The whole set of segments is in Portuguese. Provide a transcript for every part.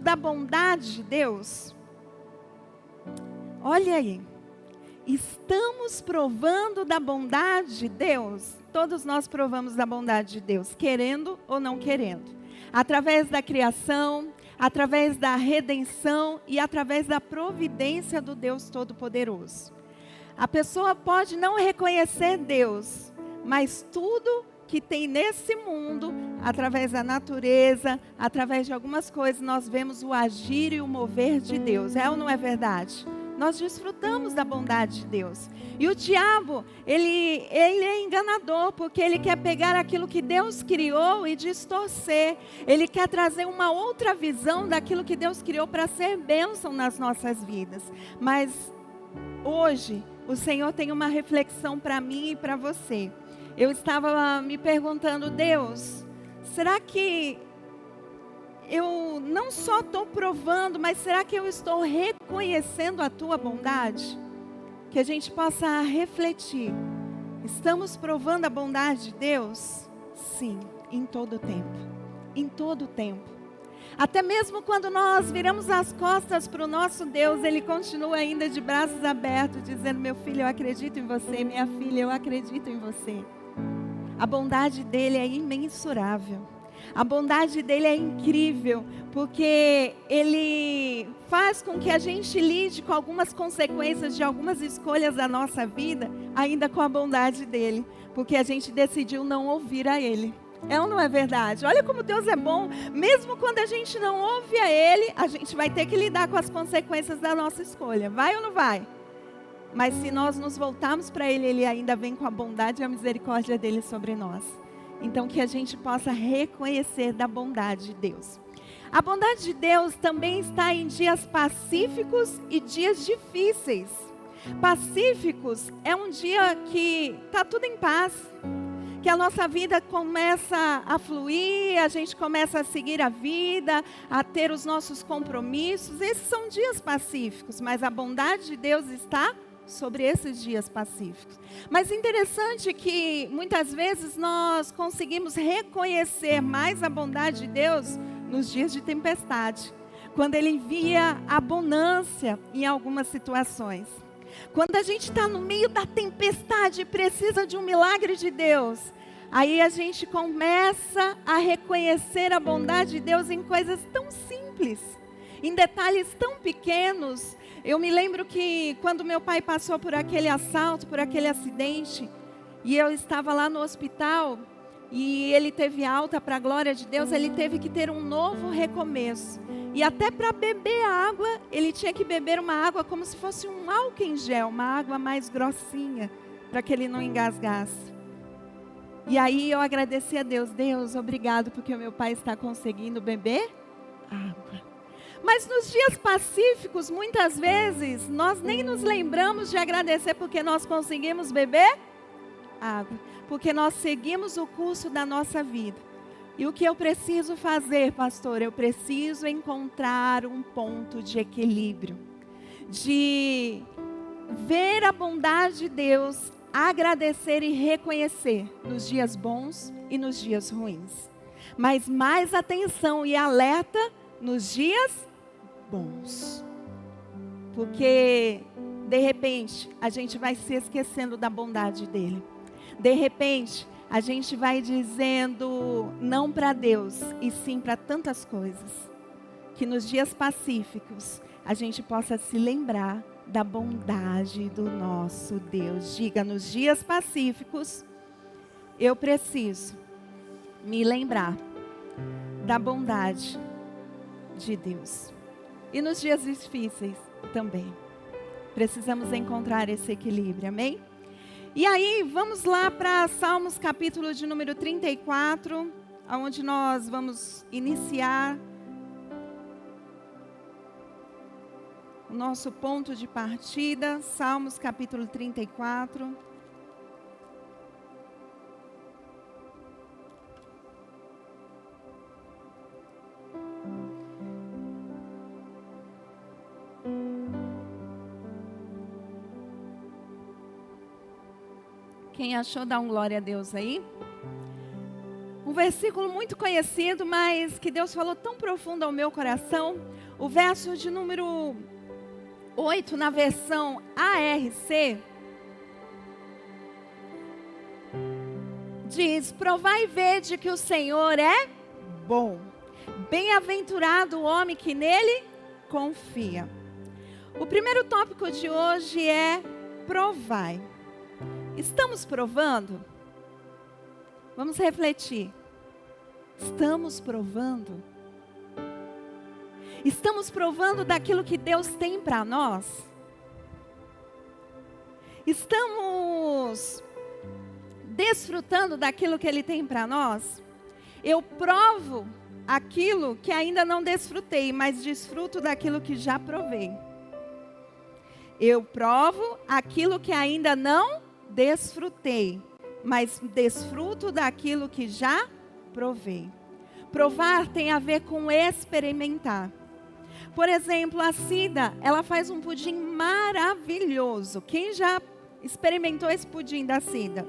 da bondade de Deus? Olha aí, estamos provando da bondade de Deus? Todos nós provamos da bondade de Deus, querendo ou não querendo. Através da criação, através da redenção e através da providência do Deus Todo-Poderoso. A pessoa pode não reconhecer Deus, mas tudo que tem nesse mundo, através da natureza, através de algumas coisas, nós vemos o agir e o mover de Deus. É ou não é verdade? Nós desfrutamos da bondade de Deus. E o diabo, ele é enganador, porque ele quer pegar aquilo que Deus criou e distorcer. Ele quer trazer uma outra visão daquilo que Deus criou para ser bênção nas nossas vidas. Mas hoje, o Senhor tem uma reflexão para mim e para você. Eu estava me perguntando, Deus, será que eu não só estou provando, mas será que eu estou reconhecendo a tua bondade? Que a gente possa refletir. Estamos provando a bondade de Deus? Sim, em todo o tempo. Em todo o tempo. Até mesmo quando nós viramos as costas para o nosso Deus, Ele continua ainda de braços abertos, dizendo, meu filho, eu acredito em você, minha filha, eu acredito em você. A bondade dele é imensurável. A bondade dele é incrível, porque ele faz com que a gente lide com algumas consequências de algumas escolhas da nossa vida, ainda com a bondade dele, porque a gente decidiu não ouvir a ele. É ou não é verdade? Olha como Deus é bom. Mesmo quando a gente não ouve a ele, a gente vai ter que lidar com as consequências da nossa escolha. Vai ou não vai? Mas se nós nos voltarmos para ele, ele ainda vem com a bondade e a misericórdia dele sobre nós. Então que a gente possa reconhecer da bondade de Deus. A bondade de Deus também está em dias pacíficos e dias difíceis. Pacíficos é um dia que está tudo em paz. Que a nossa vida começa a fluir, a gente começa a seguir a vida, a ter os nossos compromissos. Esses são dias pacíficos, mas a bondade de Deus está sobre esses dias pacíficos. Mas interessante que muitas vezes nós conseguimos reconhecer mais a bondade de Deus nos dias de tempestade, quando Ele envia a bonança em algumas situações. Quando a gente está no meio da tempestade e precisa de um milagre de Deus, aí a gente começa a reconhecer a bondade de Deus em coisas tão simples, em detalhes tão pequenos. Eu me lembro que quando meu pai passou por aquele assalto, por aquele acidente, e eu estava lá no hospital, e ele teve alta para a glória de Deus, ele teve que ter um novo recomeço. E até para beber água, ele tinha que beber uma água como se fosse um álcool em gel, uma água mais grossinha, para que ele não engasgasse. E aí eu agradeci a Deus, Deus, obrigado porque o meu pai está conseguindo beber água. Mas nos dias pacíficos, muitas vezes, nós nem nos lembramos de agradecer porque nós conseguimos beber água, porque nós seguimos o curso da nossa vida. E o que eu preciso fazer, pastor? Eu preciso encontrar um ponto de equilíbrio, de ver a bondade de Deus, agradecer e reconhecer nos dias bons e nos dias ruins. Mas mais atenção e alerta nos dias bons. Porque, de repente, a gente vai se esquecendo da bondade dele. De repente, a gente vai dizendo não para Deus, e sim para tantas coisas. Que nos dias pacíficos, a gente possa se lembrar da bondade do nosso Deus. Diga, nos dias pacíficos, eu preciso me lembrar da bondade de Deus. E nos dias difíceis também. Precisamos encontrar esse equilíbrio, amém? E aí, vamos lá para Salmos capítulo de número 34, onde nós vamos iniciar o nosso ponto de partida. Salmos capítulo 34. Quem achou, dá um glória a Deus aí. Um versículo muito conhecido, mas que Deus falou tão profundo ao meu coração. O verso de número 8, na versão ARC, diz: provai e vede que o Senhor é bom. Bem-aventurado o homem que nele confia. O primeiro tópico de hoje é provai. Estamos provando? Vamos refletir. Estamos provando? Estamos provando daquilo que Deus tem para nós? Estamos desfrutando daquilo que Ele tem para nós? Eu provo aquilo que ainda não desfrutei, mas desfruto daquilo que já provei. Eu provo aquilo que ainda não desfrutei, mas desfruto daquilo que já provei. Provar tem a ver com experimentar. Por exemplo, a Cida, ela faz um pudim maravilhoso. Quem já experimentou esse pudim da Cida?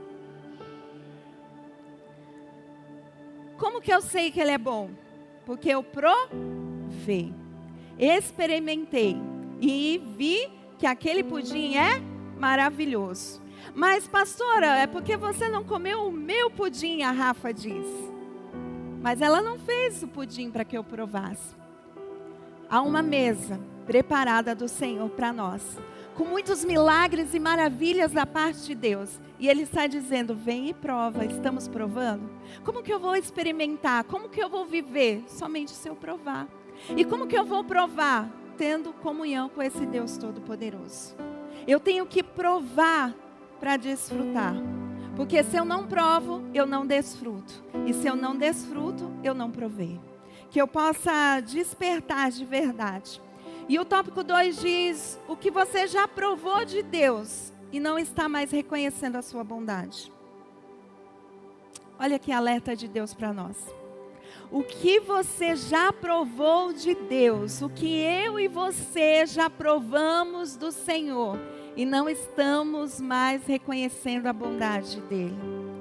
Como que eu sei que ele é bom? Porque eu provei, experimentei e vi que aquele pudim é maravilhoso. Mas, pastora, é porque você não comeu o meu pudim, a Rafa diz. Mas ela não fez o pudim para que eu provasse. Há uma mesa preparada do Senhor para nós, com muitos milagres e maravilhas da parte de Deus. E Ele está dizendo, vem e prova. Estamos provando? Como que eu vou experimentar? Como que eu vou viver? Somente se eu provar. E como que eu vou provar? Tendo comunhão com esse Deus Todo-Poderoso. Eu tenho que provar para desfrutar. Porque se eu não provo, eu não desfruto. E se eu não desfruto, eu não provei. Que eu possa despertar de verdade. E o tópico 2 diz, o que você já provou de Deus e não está mais reconhecendo a sua bondade. Olha que alerta de Deus para nós. O que você já provou de Deus, o que eu e você já provamos do Senhor e não estamos mais reconhecendo a bondade dEle.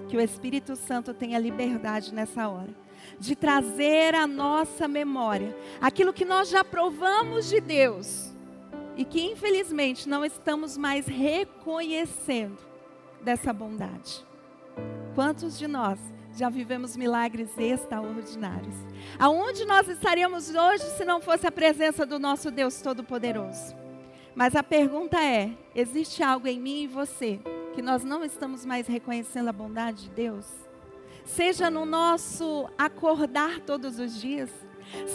Que o Espírito Santo tenha liberdade nessa hora de trazer à nossa memória aquilo que nós já provamos de Deus e que infelizmente não estamos mais reconhecendo dessa bondade. Quantos de nós já vivemos milagres extraordinários? Aonde nós estaríamos hoje se não fosse a presença do nosso Deus Todo-Poderoso? Mas a pergunta é, existe algo em mim e você que nós não estamos mais reconhecendo a bondade de Deus? Seja no nosso acordar todos os dias,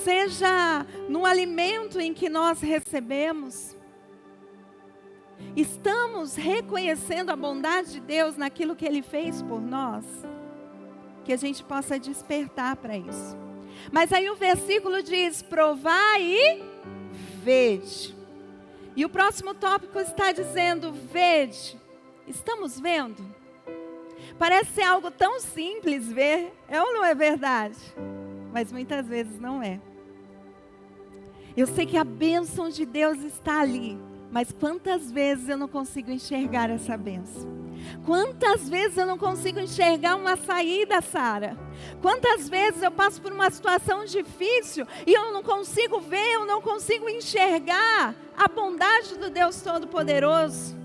seja no alimento em que nós recebemos. Estamos reconhecendo a bondade de Deus naquilo que Ele fez por nós? Que a gente possa despertar para isso. Mas aí o versículo diz, provai e vede. E o próximo tópico está dizendo, vede. Estamos vendo? Parece ser algo tão simples ver, é ou não é verdade? Mas muitas vezes não é. Eu sei que a bênção de Deus está ali, mas quantas vezes eu não consigo enxergar essa bênção? Quantas vezes eu não consigo enxergar uma saída, Sara? Quantas vezes eu passo por uma situação difícil e eu não consigo ver, eu não consigo enxergar a bondade do Deus Todo-Poderoso?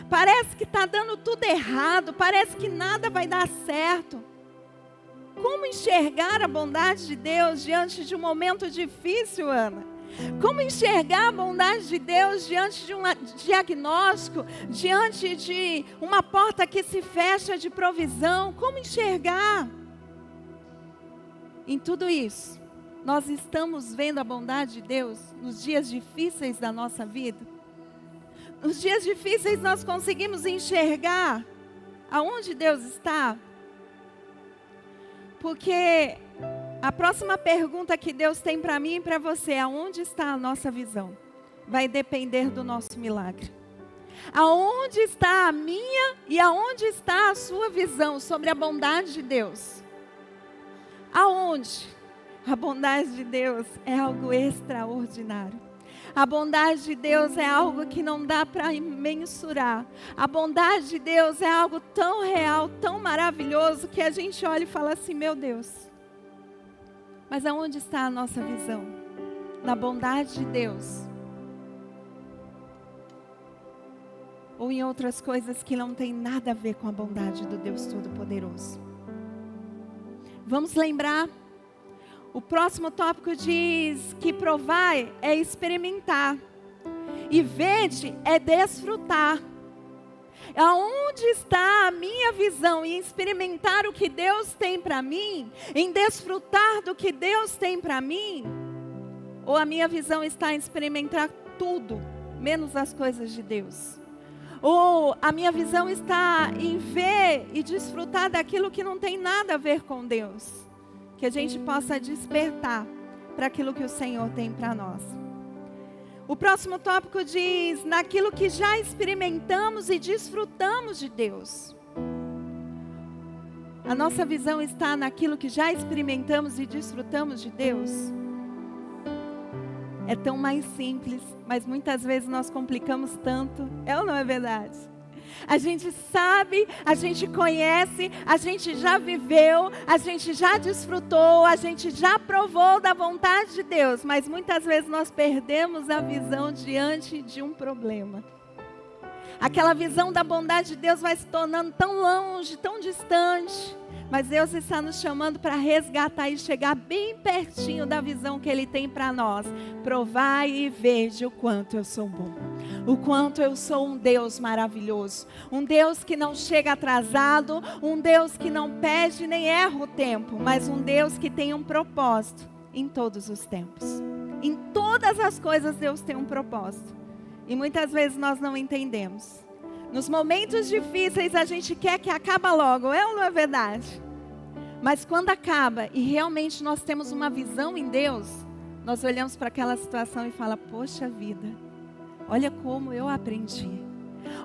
Parece que está dando tudo errado, parece que nada vai dar certo. Como enxergar a bondade de Deus diante de um momento difícil, Ana? Como enxergar a bondade de Deus diante de um diagnóstico, diante de uma porta que se fecha de provisão? Como enxergar? Em tudo isso, nós estamos vendo a bondade de Deus nos dias difíceis da nossa vida? Nos dias difíceis nós conseguimos enxergar aonde Deus está? Porque a próxima pergunta que Deus tem para mim e para você é: aonde está a nossa visão? Vai depender do nosso milagre. Aonde está a minha e aonde está a sua visão sobre a bondade de Deus? Aonde? A bondade de Deus é algo extraordinário. A bondade de Deus é algo que não dá para mensurar. A bondade de Deus é algo tão real, tão maravilhoso, que a gente olha e fala assim: meu Deus, Mas aonde está a nossa visão? Na bondade de Deus? Ou em outras coisas que não tem nada a ver com a bondade do Deus Todo-Poderoso? Vamos lembrar, o próximo tópico diz que provar é experimentar. E vede é desfrutar. Aonde está a minha visão em experimentar o que Deus tem para mim? Em desfrutar do que Deus tem para mim? Ou a minha visão está em experimentar tudo, menos as coisas de Deus? Ou a minha visão está em ver e desfrutar daquilo que não tem nada a ver com Deus? Que a gente possa despertar para aquilo que o Senhor tem para nós. O próximo tópico diz, naquilo que já experimentamos e desfrutamos de Deus. A nossa visão está naquilo que já experimentamos e desfrutamos de Deus? É tão mais simples, mas muitas vezes nós complicamos tanto. É ou não é verdade? A gente sabe, a gente conhece, a gente já viveu, a gente já desfrutou, a gente já provou da vontade de Deus, mas muitas vezes nós perdemos a visão diante de um problema. Aquela visão da bondade de Deus vai se tornando tão longe, tão distante, mas Deus está nos chamando para resgatar e chegar bem pertinho da visão que Ele tem para nós. Provai e veja o quanto eu sou bom. O quanto eu sou um Deus maravilhoso. Um Deus que não chega atrasado. Um Deus que não perde nem erra o tempo. Mas um Deus que tem um propósito em todos os tempos. Em todas as coisas Deus tem um propósito. E muitas vezes nós não entendemos. Nos momentos difíceis a gente quer que acabe logo, é ou não é verdade? Mas quando acaba e realmente nós temos uma visão em Deus, nós olhamos para aquela situação e falamos, poxa vida, olha como eu aprendi,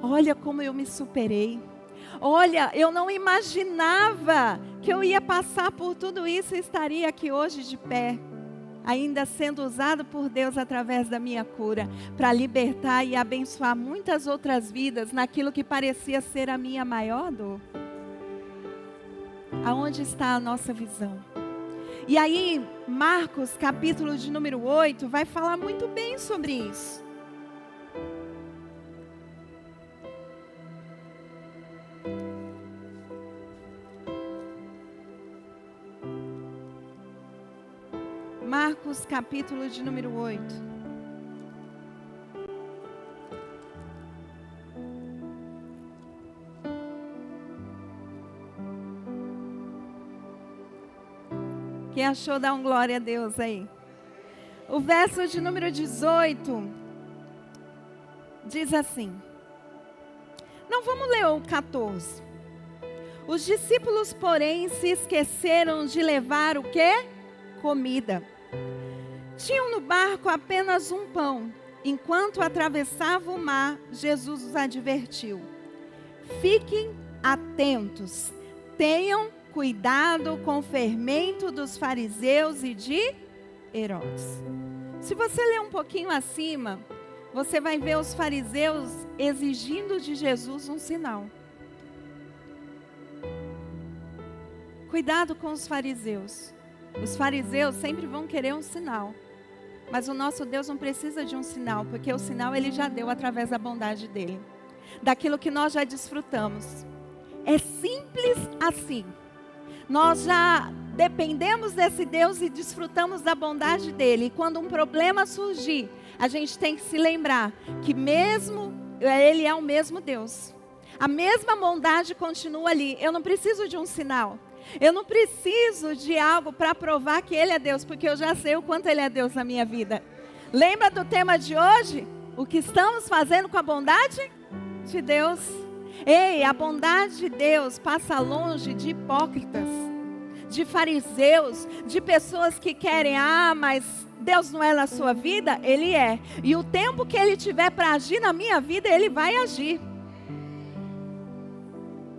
olha como eu me superei, olha, eu não imaginava que eu ia passar por tudo isso e estaria aqui hoje de pé. Ainda sendo usado por Deus através da minha cura, para libertar e abençoar muitas outras vidas naquilo que parecia ser a minha maior dor. Aonde está a nossa visão? E aí, Marcos, capítulo de número 8, vai falar muito bem sobre isso. Marcos, capítulo de número 8. Quem achou, dá um glória a Deus aí. O verso de número 18 diz assim. Não, vamos ler o 14. Os discípulos, porém, se esqueceram de levar o quê? Comida. Tinham no barco apenas um pão. Enquanto atravessavam o mar, Jesus os advertiu. Fiquem atentos. Tenham cuidado com o fermento dos fariseus e de Herodes. Se você ler um pouquinho acima, você vai ver os fariseus exigindo de Jesus um sinal. Cuidado com os fariseus. Os fariseus sempre vão querer um sinal. Mas o nosso Deus não precisa de um sinal, porque o sinal Ele já deu através da bondade dEle. Daquilo que nós já desfrutamos. É simples assim. Nós já dependemos desse Deus e desfrutamos da bondade dEle. E quando um problema surgir, a gente tem que se lembrar que mesmo Ele é o mesmo Deus. A mesma bondade continua ali. Eu não preciso de um sinal. Eu não preciso de algo para provar que Ele é Deus, porque eu já sei o quanto Ele é Deus na minha vida. Lembra do tema de hoje? O que estamos fazendo com a bondade de Deus? Ei, a bondade de Deus passa longe de hipócritas, de fariseus, de pessoas que querem, mas Deus não é na sua vida? Ele é. E o tempo que Ele tiver para agir na minha vida, Ele vai agir.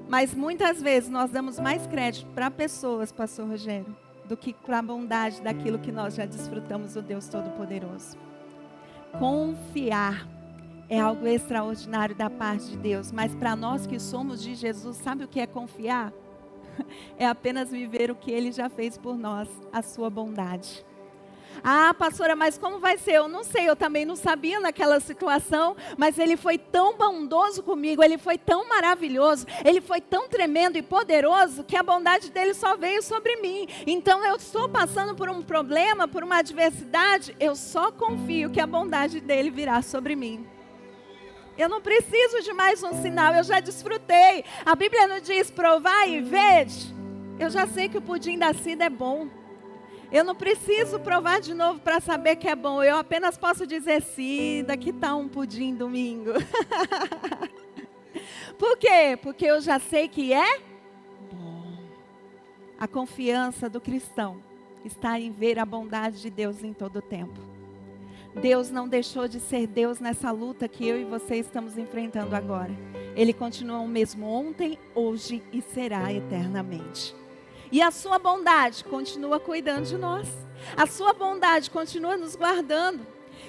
Mas muitas vezes nós damos mais crédito para pessoas, pastor Rogério, do que para a bondade daquilo que nós já desfrutamos do Deus Todo-Poderoso. Confiar é algo extraordinário da parte de Deus, mas para nós que somos de Jesus, sabe o que é confiar? É apenas viver o que Ele já fez por nós, a sua bondade. Ah, pastora, mas como vai ser? Eu não sei, eu também não sabia naquela situação, mas Ele foi tão bondoso comigo, Ele foi tão maravilhoso, Ele foi tão tremendo e poderoso, que a bondade dEle só veio sobre mim. Então eu estou passando por um problema, por uma adversidade, eu só confio que a bondade dEle virá sobre mim. Eu não preciso de mais um sinal, eu já desfrutei. A Bíblia não diz, provai e vede. Eu já sei que o pudim da Cida é bom. Eu não preciso provar de novo para saber que é bom. Eu apenas posso dizer, Cida, que tal um pudim domingo? Por quê? Porque eu já sei que é bom. A confiança do cristão está em ver a bondade de Deus em todo o tempo. Deus não deixou de ser Deus nessa luta que eu e você estamos enfrentando agora. Ele continua o mesmo ontem, hoje e será eternamente. E a sua bondade continua cuidando de nós. A sua bondade continua nos guardando.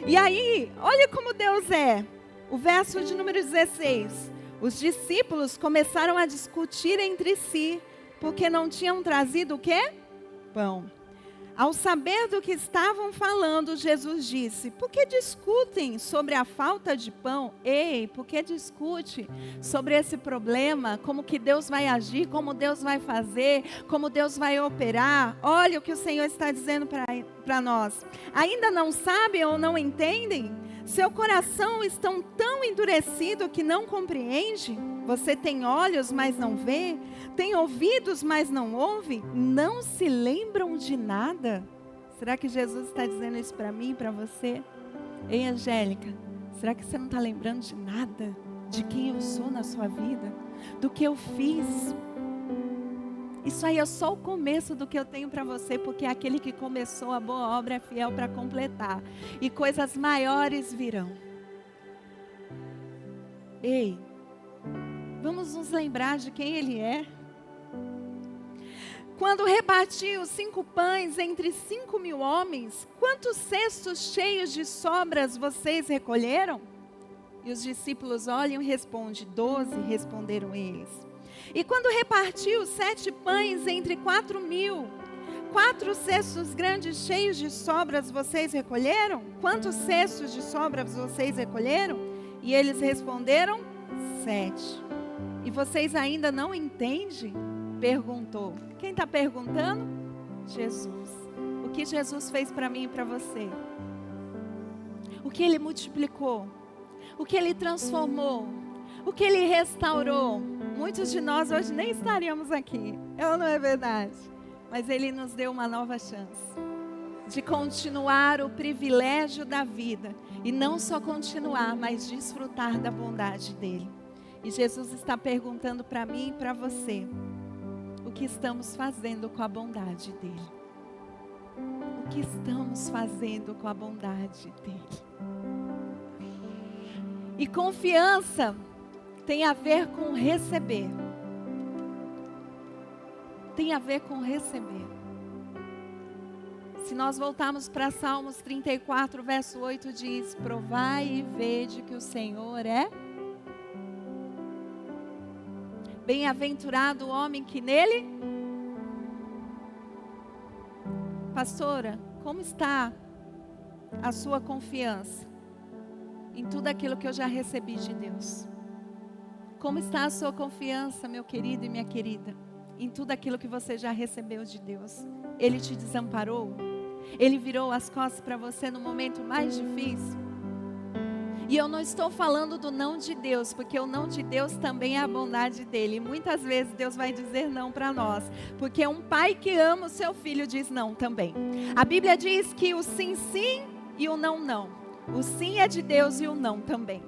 E aí, olha como Deus é. O verso de número 16. Os discípulos começaram a discutir entre si, porque não tinham trazido o quê? Pão. Ao saber do que estavam falando, Jesus disse, por que discutem sobre a falta de pão? Ei, por que discute sobre esse problema? Como que Deus vai agir, como Deus vai fazer, como Deus vai operar? Olha o que o Senhor está dizendo para nós. Ainda não sabem ou não entendem? Seu coração está tão endurecido que não compreende? Você tem olhos, mas não vê? Tem ouvidos, mas não ouve? Não se lembram de nada? Será que Jesus está dizendo isso para mim e para você? Ei, Angélica, será que você não está lembrando de nada? De quem eu sou na sua vida? Do que eu fiz? Isso aí é só o começo do que eu tenho para você, porque aquele que começou a boa obra é fiel para completar. E coisas maiores virão. Ei, vamos nos lembrar de quem Ele é. Quando repartiu os 5 pães entre 5.000 homens, quantos cestos cheios de sobras vocês recolheram? E os discípulos olham e respondem, 12, responderam eles. E quando repartiu os 7 pães entre 4.000, 4 cestos grandes cheios de sobras vocês recolheram? Quantos cestos de sobras vocês recolheram? E eles responderam, 7. E vocês ainda não entendem? Perguntou. Quem está perguntando? Jesus. O que Jesus fez para mim e para você? O que Ele multiplicou? O que Ele transformou? O que Ele restaurou? Muitos de nós hoje nem estaríamos aqui. Não é verdade? Mas Ele nos deu uma nova chance de continuar o privilégio da vida. E não só continuar, mas desfrutar da bondade dEle. E Jesus está perguntando para mim e para você, o que estamos fazendo com a bondade dEle? O que estamos fazendo com a bondade dEle? E confiança tem a ver com receber. Tem a ver com receber. Se nós voltarmos para Salmos 34, verso 8, diz, provai e vede que o Senhor é bem-aventurado o homem que nele. Pastora, como está a sua confiança em tudo aquilo que eu já recebi de Deus? Como está a sua confiança, meu querido e minha querida, em tudo aquilo que você já recebeu de Deus? Ele te desamparou? Ele virou as costas para você no momento mais difícil? E eu não estou falando do não de Deus, porque o não de Deus também é a bondade dele. E muitas vezes Deus vai dizer não para nós, porque um pai que ama o seu filho diz não também. A Bíblia diz que o sim, sim e o não, não. O sim é de Deus e o não também.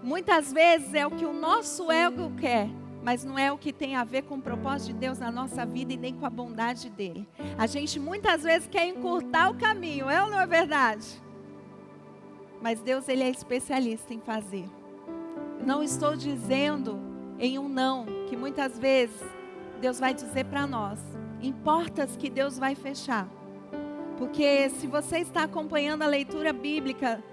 Muitas vezes é o que o nosso ego quer, mas não é o que tem a ver com o propósito de Deus na nossa vida e nem com a bondade dele. A gente muitas vezes quer encurtar o caminho, é ou não é verdade? Mas Deus, Ele é especialista em fazer. Não estou dizendo em um não, que muitas vezes Deus vai dizer para nós, em portas que Deus vai fechar. Porque se você está acompanhando a leitura bíblica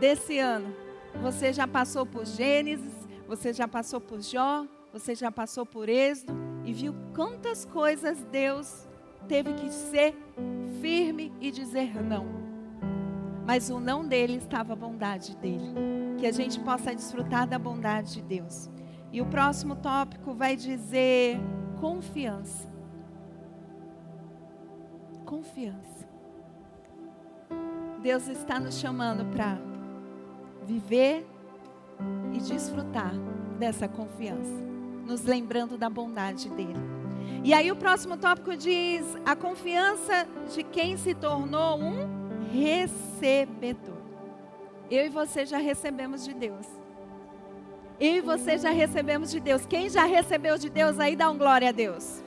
desse ano, você já passou por Gênesis, você já passou por Jó, você já passou por Êxodo, e viu quantas coisas Deus teve que ser firme e dizer não. Mas o não dele estava a bondade dele. Que a gente possa desfrutar da bondade de Deus. E o próximo tópico vai dizer confiança. Confiança. Deus está nos chamando para viver e desfrutar dessa confiança, nos lembrando da bondade dele. E aí o próximo tópico diz a confiança de quem se tornou um recebedor. Eu e você já recebemos de Deus. Eu e você já recebemos de Deus. Quem já recebeu de Deus aí, dá um glória a Deus.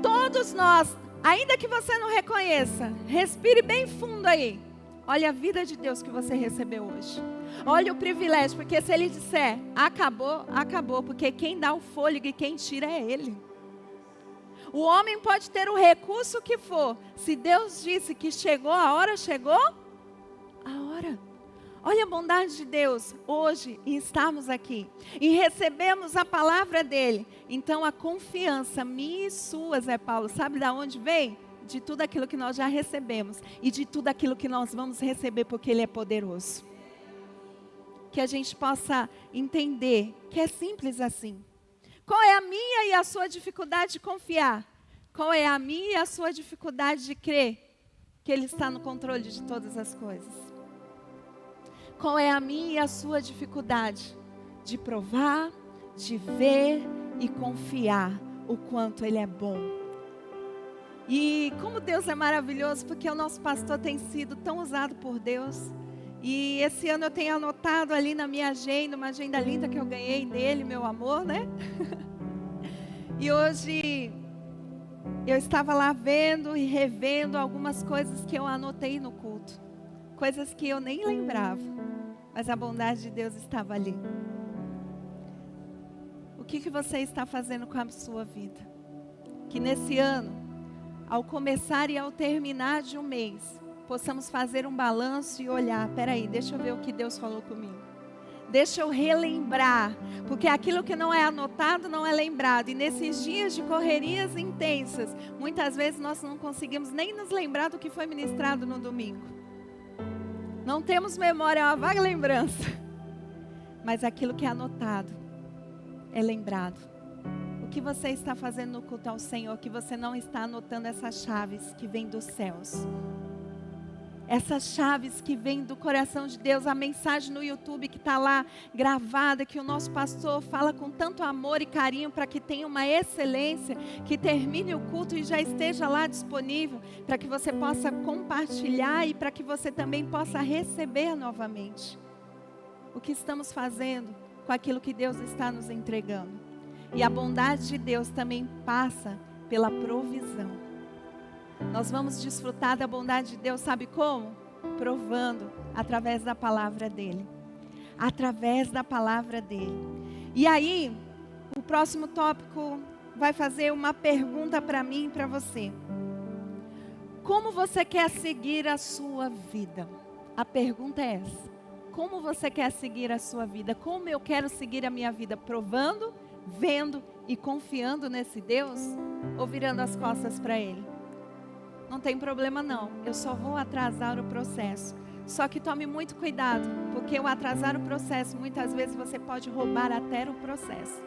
Todos nós, ainda que você não reconheça, respire bem fundo aí. Olha a vida de Deus que você recebeu hoje. Olha o privilégio, porque se Ele disser, acabou, acabou. Porque quem dá o fôlego e quem tira é Ele. O homem pode ter o recurso que for. Se Deus disse que chegou a hora, chegou a hora. Olha a bondade de Deus hoje em estarmos aqui. E recebemos a palavra dEle. Então a confiança minha e sua, Zé Paulo, sabe de onde vem? De tudo aquilo que nós já recebemos. E de tudo aquilo que nós vamos receber, porque Ele é poderoso. Que a gente possa entender que é simples assim. Qual é a minha e a sua dificuldade de confiar? Qual é a minha e a sua dificuldade de crer que Ele está no controle de todas as coisas? Qual é a minha e a sua dificuldade de provar, de ver e confiar o quanto Ele é bom? E como Deus é maravilhoso, porque o nosso pastor tem sido tão usado por Deus. E esse ano eu tenho anotado ali na minha agenda, uma agenda linda que eu ganhei dele, meu amor, né? E hoje eu estava lá vendo e revendo algumas coisas que eu anotei no culto. Coisas que eu nem lembrava, mas a bondade de Deus estava ali. O que você está fazendo com a sua vida? Que nesse ano, ao começar e ao terminar de um mês, possamos fazer um balanço e olhar, peraí, deixa eu ver o que Deus falou comigo. Deixa eu relembrar, porque aquilo que não é anotado não é lembrado. E nesses dias de correrias intensas, muitas vezes nós não conseguimos nem nos lembrar do que foi ministrado no domingo. Não temos memória, é uma vaga lembrança. Mas aquilo que é anotado é lembrado. O que você está fazendo no culto ao Senhor, que você não está anotando essas chaves que vêm dos céus. Essas chaves que vêm do coração de Deus, a mensagem no YouTube que está lá gravada, que o nosso pastor fala com tanto amor e carinho para que tenha uma excelência, que termine o culto e já esteja lá disponível, para que você possa compartilhar e para que você também possa receber novamente. O que estamos fazendo com aquilo que Deus está nos entregando. E a bondade de Deus também passa pela provisão. Nós vamos desfrutar da bondade de Deus, sabe como? Provando através da palavra dEle. Através da palavra dEle. E aí, o próximo tópico vai fazer uma pergunta para mim e para você. Como você quer seguir a sua vida? A pergunta é essa. Como você quer seguir a sua vida? Como eu quero seguir a minha vida? Provando, vendo e confiando nesse Deus? Ou virando as costas para Ele? Não tem problema não, eu só vou atrasar o processo. Só que tome muito cuidado, porque o atrasar o processo, muitas vezes você pode roubar até o processo.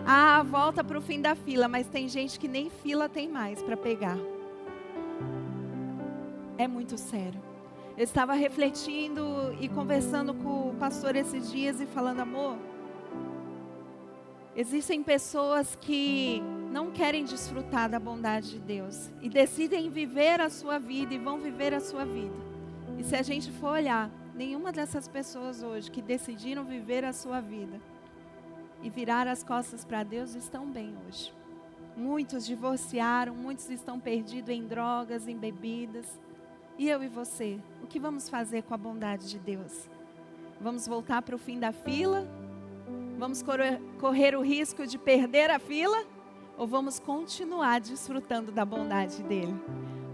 Ah, volta para o fim da fila, mas tem gente que nem fila tem mais para pegar. É muito sério. Eu estava refletindo e conversando com o pastor esses dias e falando, amor, existem pessoas que não querem desfrutar da bondade de Deus e decidem viver a sua vida e vão viver a sua vida. E se a gente for olhar, nenhuma dessas pessoas hoje que decidiram viver a sua vida e virar as costas para Deus estão bem hoje. Muitos divorciaram, muitos estão perdidos em drogas, em bebidas. E eu e você, o que vamos fazer com a bondade de Deus? Vamos voltar para o fim da fila? Vamos correr o risco de perder a fila? Ou vamos continuar desfrutando da bondade dEle?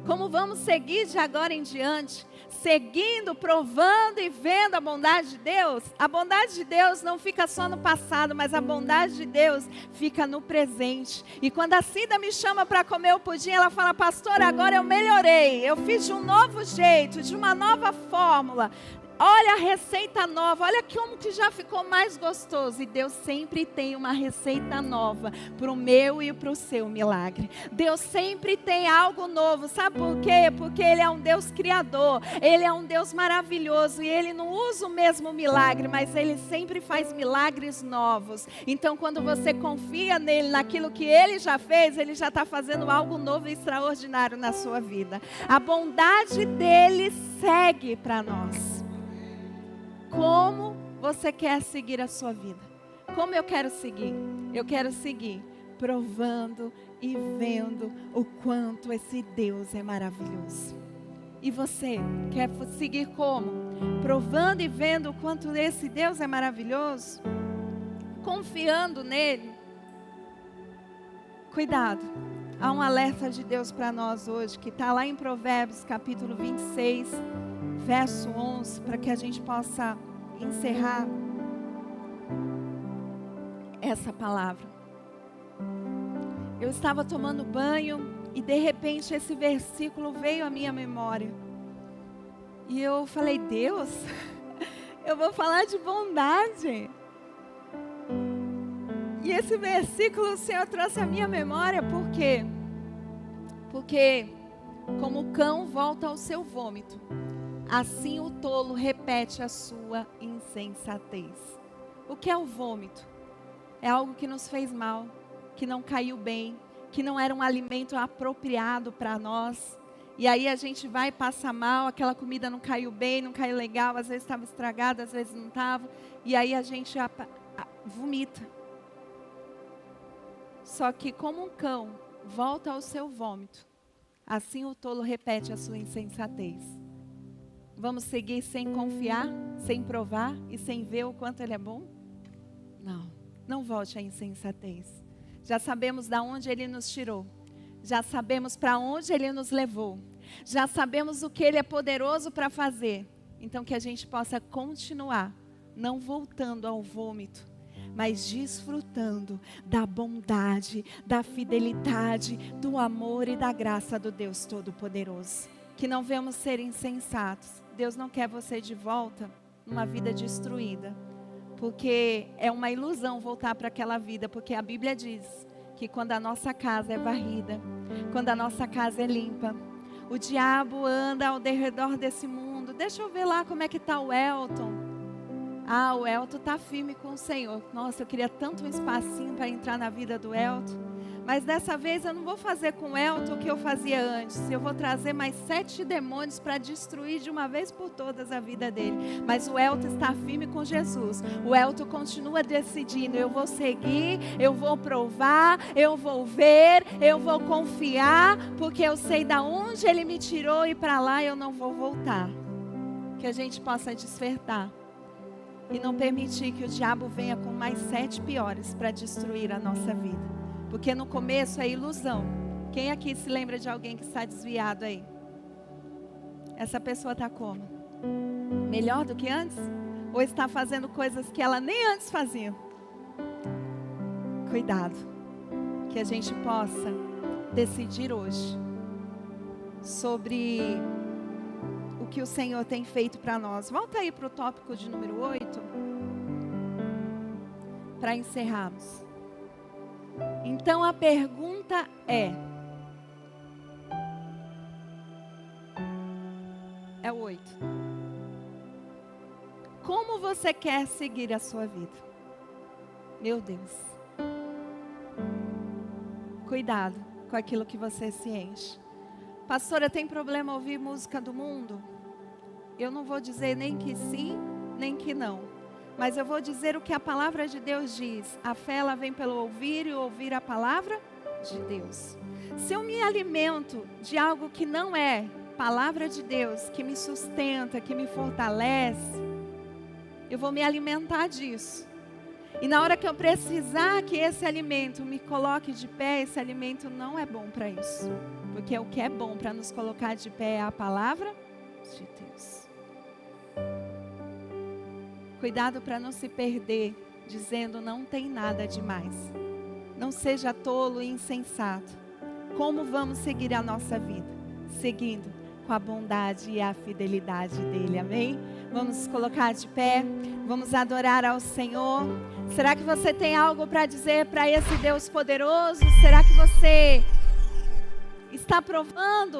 Como vamos seguir de agora em diante? Seguindo, provando e vendo a bondade de Deus? A bondade de Deus não fica só no passado, mas a bondade de Deus fica no presente. E quando a Cida me chama para comer o pudim, ela fala: pastor, agora eu melhorei, eu fiz de um novo jeito, de uma nova fórmula. Olha a receita nova, olha como que já ficou mais gostoso. E Deus sempre tem uma receita nova para o meu e para o seu milagre. Deus sempre tem algo novo, sabe por quê? Porque Ele é um Deus criador, Ele é um Deus maravilhoso. E Ele não usa o mesmo milagre, mas Ele sempre faz milagres novos. Então quando você confia nele, naquilo que Ele já fez, Ele já está fazendo algo novo e extraordinário na sua vida. A bondade dEle segue para nós. Como você quer seguir a sua vida? Como eu quero seguir? Eu quero seguir provando e vendo o quanto esse Deus é maravilhoso. E você quer seguir como? Provando e vendo o quanto esse Deus é maravilhoso? Confiando nele? Cuidado, há um alerta de Deus para nós hoje, que está lá em Provérbios capítulo 26, verso 11, para que a gente possa encerrar essa palavra. Eu estava tomando banho e de repente esse versículo veio à minha memória. E eu falei: Deus, eu vou falar de bondade. E esse versículo o Senhor trouxe à minha memória, por quê? Porque como o cão volta ao seu vômito, assim o tolo repete a sua insensatez. O que é o vômito? É algo que nos fez mal, que não caiu bem, que não era um alimento apropriado para nós. E aí a gente vai e passa mal, aquela comida não caiu bem, não caiu legal, às vezes estava estragada, às vezes não estava. E aí a gente vomita. Só que como um cão volta ao seu vômito, assim o tolo repete a sua insensatez. Vamos seguir sem confiar, sem provar e sem ver o quanto Ele é bom? Não, não volte à insensatez. Já sabemos de onde Ele nos tirou. Já sabemos para onde Ele nos levou. Já sabemos o que Ele é poderoso para fazer. Então que a gente possa continuar, não voltando ao vômito, mas desfrutando da bondade, da fidelidade, do amor e da graça do Deus Todo-Poderoso. Que não venhamos ser insensatos. Deus não quer você de volta numa vida destruída, porque é uma ilusão voltar para aquela vida, porque a Bíblia diz que quando a nossa casa é varrida, quando a nossa casa é limpa, o diabo anda ao redor desse mundo. Deixa eu ver lá como é que está o Elton. Ah, o Elton está firme com o Senhor. Nossa, eu queria tanto um espacinho para entrar na vida do Elton. Mas dessa vez eu não vou fazer com o Elton o que eu fazia antes. Eu vou trazer mais 7 demônios para destruir de uma vez por todas a vida dele. Mas o Elton está firme com Jesus. O Elton continua decidindo: eu vou seguir, eu vou provar, eu vou ver, eu vou confiar, porque eu sei de onde Ele me tirou e para lá eu não vou voltar. Que a gente possa despertar e não permitir que o diabo venha com mais 7 piores para destruir a nossa vida. Porque no começo é ilusão. Quem aqui se lembra de alguém que está desviado aí? Essa pessoa está como? Melhor do que antes? Ou está fazendo coisas que ela nem antes fazia? Cuidado. Que a gente possa decidir hoje sobre o que o Senhor tem feito para nós. Volta aí para o tópico de número 8. Para encerrarmos. Então a pergunta é o 8. Como você quer seguir a sua vida? Meu Deus. Cuidado com aquilo que você se enche. Pastora, tem problema ouvir música do mundo? Eu não vou dizer nem que sim, nem que não. Mas eu vou dizer o que a palavra de Deus diz. A fé, ela vem pelo ouvir e ouvir a palavra de Deus. Se eu me alimento de algo que não é palavra de Deus, que me sustenta, que me fortalece, eu vou me alimentar disso. E na hora que eu precisar que esse alimento me coloque de pé, esse alimento não é bom para isso. Porque o que é bom para nos colocar de pé é a palavra de Deus. Cuidado para não se perder dizendo não tem nada demais. Não seja tolo e insensato. Como vamos seguir a nossa vida? Seguindo com a bondade e a fidelidade dele, amém? Vamos nos colocar de pé, vamos adorar ao Senhor. Será que você tem algo para dizer para esse Deus poderoso? Será que você está provando